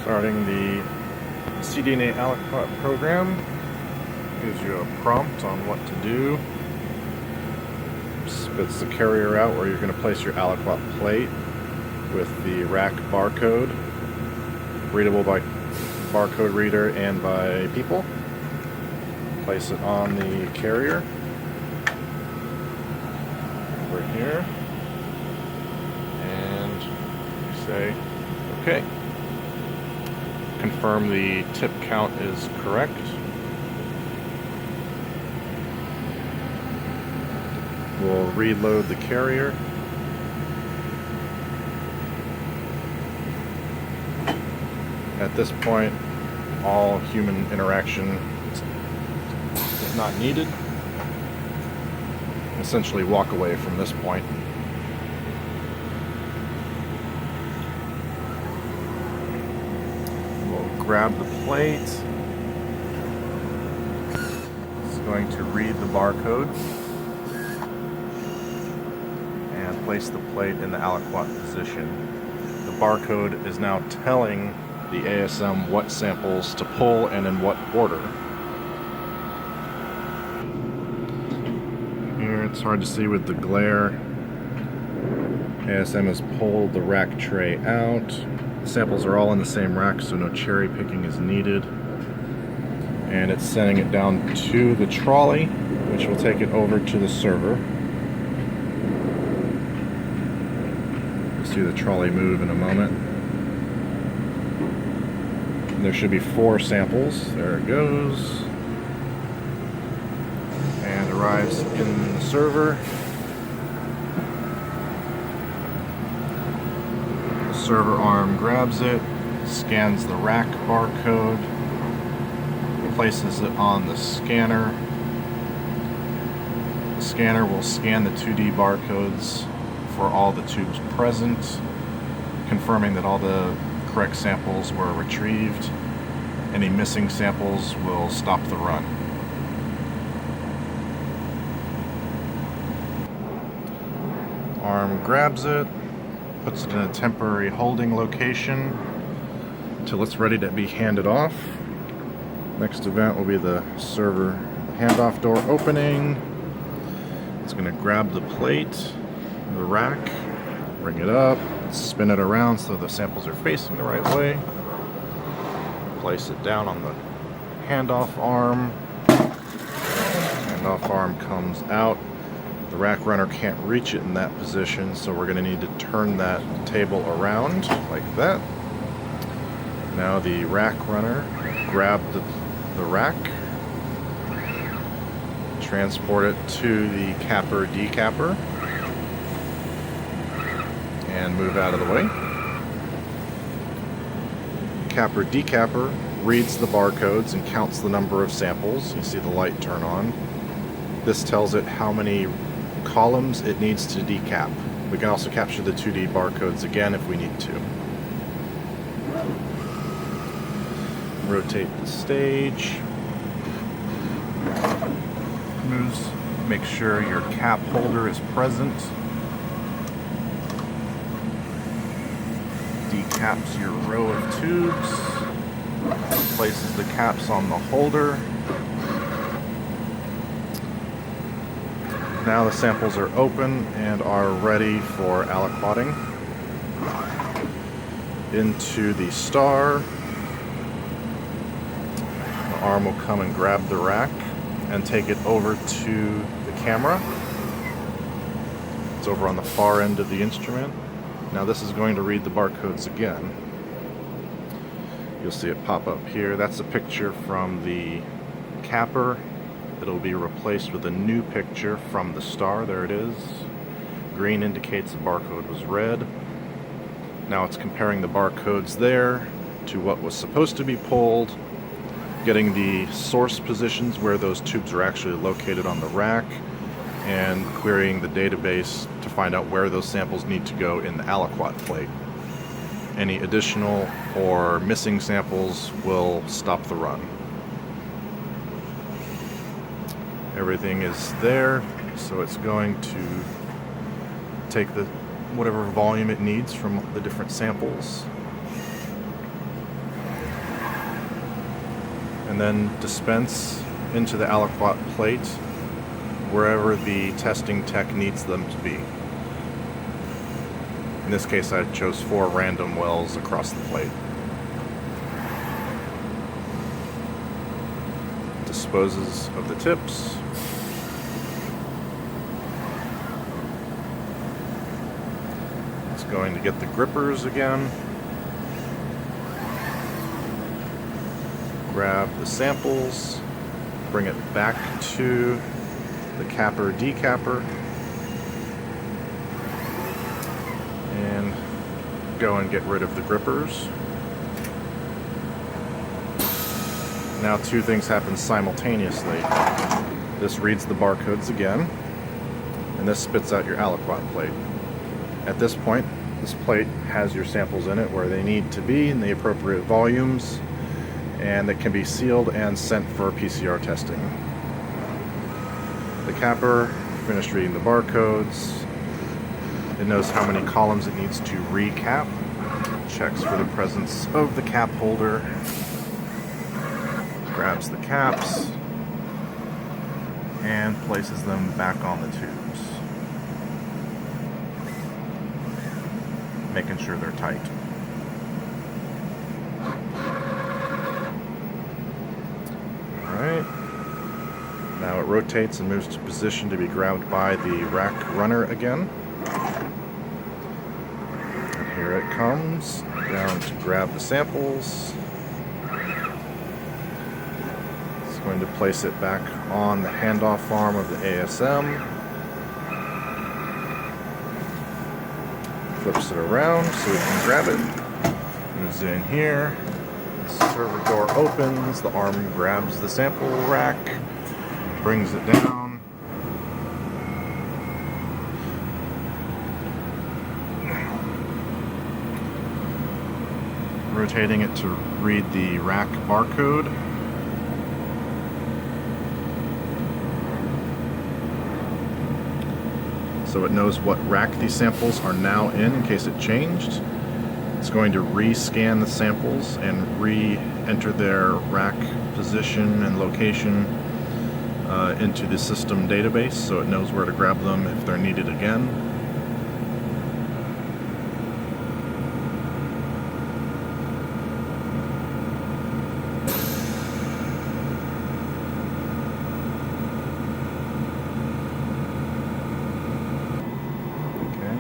Starting the cDNA aliquot program gives you a prompt on what to do. Spits the carrier out where you're going to place your aliquot plate with the rack barcode, readable by barcode reader and by people. Place it on the carrier over here, and you say OK. Confirm the tip count is correct. We'll reload the carrier. At this point, all human interaction is not needed. Essentially walk away from this point. We'll grab the plate. It's going to read the barcode and place the plate in the aliquot position. The barcode is now telling the ASM what samples to pull and in what order. Here it's hard to see with the glare. ASM has pulled the rack tray out. The samples are all in the same rack, so no cherry picking is needed. And it's sending it down to the trolley, which will take it over to the server. You'll see the trolley move in a moment. There should be 4 samples. There it goes. And arrives in the server. The server arm grabs it, scans the rack barcode, places it on the scanner. The scanner will scan the 2D barcodes for all the tubes present, confirming that all the correct samples were retrieved. Any missing samples will stop the run. Arm grabs it, puts it in a temporary holding location until it's ready to be handed off. Next event will be the server handoff door opening. It's going to grab the plate, the rack, bring it up, spin it around so the samples are facing the right way. Place it down on the handoff arm. Handoff arm comes out. The rack runner can't reach it in that position, so we're going to need to turn that table around like that. Now the rack runner grab the rack, transport it to the capper decapper, and move out of the way. Capper decapper reads the barcodes and counts the number of samples. You see the light turn on. This tells it how many columns it needs to decap. We can also capture the 2D barcodes again if we need to. Rotate the stage. Moves. Make sure your cap holder is present. Decaps your row of tubes, places the caps on the holder. Now the samples are open and are ready for aliquoting. Into the star, the arm will come and grab the rack and take it over to the camera. It's over on the far end of the instrument. Now this is going to read the barcodes again. You'll see it pop up here. That's a picture from the capper. It'll be replaced with a new picture from the star. There it is. Green indicates the barcode was read. Now it's comparing the barcodes there to what was supposed to be pulled, getting the source positions where those tubes are actually located on the rack, and querying the database to find out where those samples need to go in the aliquot plate. Any additional or missing samples will stop the run. Everything is there, so it's going to take whatever volume it needs from the different samples. and then dispense into the aliquot plate wherever the testing tech needs them to be. In this case, I chose 4 random wells across the plate. Disposes of the tips. It's going to get the grippers again. Grab the samples, bring it back to the capper decapper, and go and get rid of the grippers. Now 2 things happen simultaneously. This reads the barcodes again, and this spits out your aliquot plate. At this point, this plate has your samples in it where they need to be in the appropriate volumes, and it can be sealed and sent for PCR testing. The capper finished reading the barcodes. It knows how many columns it needs to recap. Checks for the presence of the cap holder. Grabs the caps and places them back on the tubes, making sure they're tight. Alright, now it rotates and moves to position to be grabbed by the rack runner again. And here it comes, down to grab the samples. It's going to place it back on the handoff arm of the ASM. Flips it around so we can grab it. Moves it in here. The server door opens, the arm grabs the sample rack, brings it down. Rotating it to read the rack barcode. So it knows what rack these samples are now in case it changed. It's going to re-scan the samples and re-enter their rack position and location into the system database, so it knows where to grab them if they're needed again. Okay.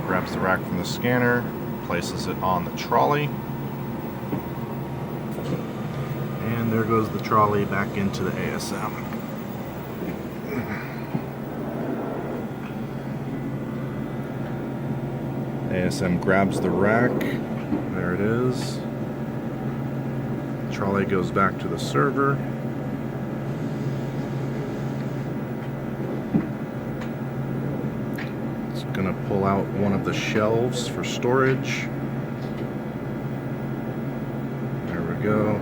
Grabs the rack from the scanner, places it on the trolley, and there goes the trolley back into the ASM. ASM grabs the rack, there it is. Trolley goes back to the server. It's gonna pull out one of the shelves for storage. There we go.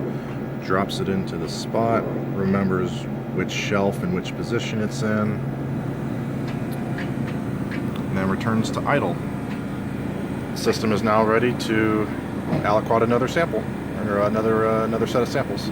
Drops it into the spot, remembers which shelf and which position it's in, and then returns to idle. The system is now ready to aliquot another sample, or another set of samples.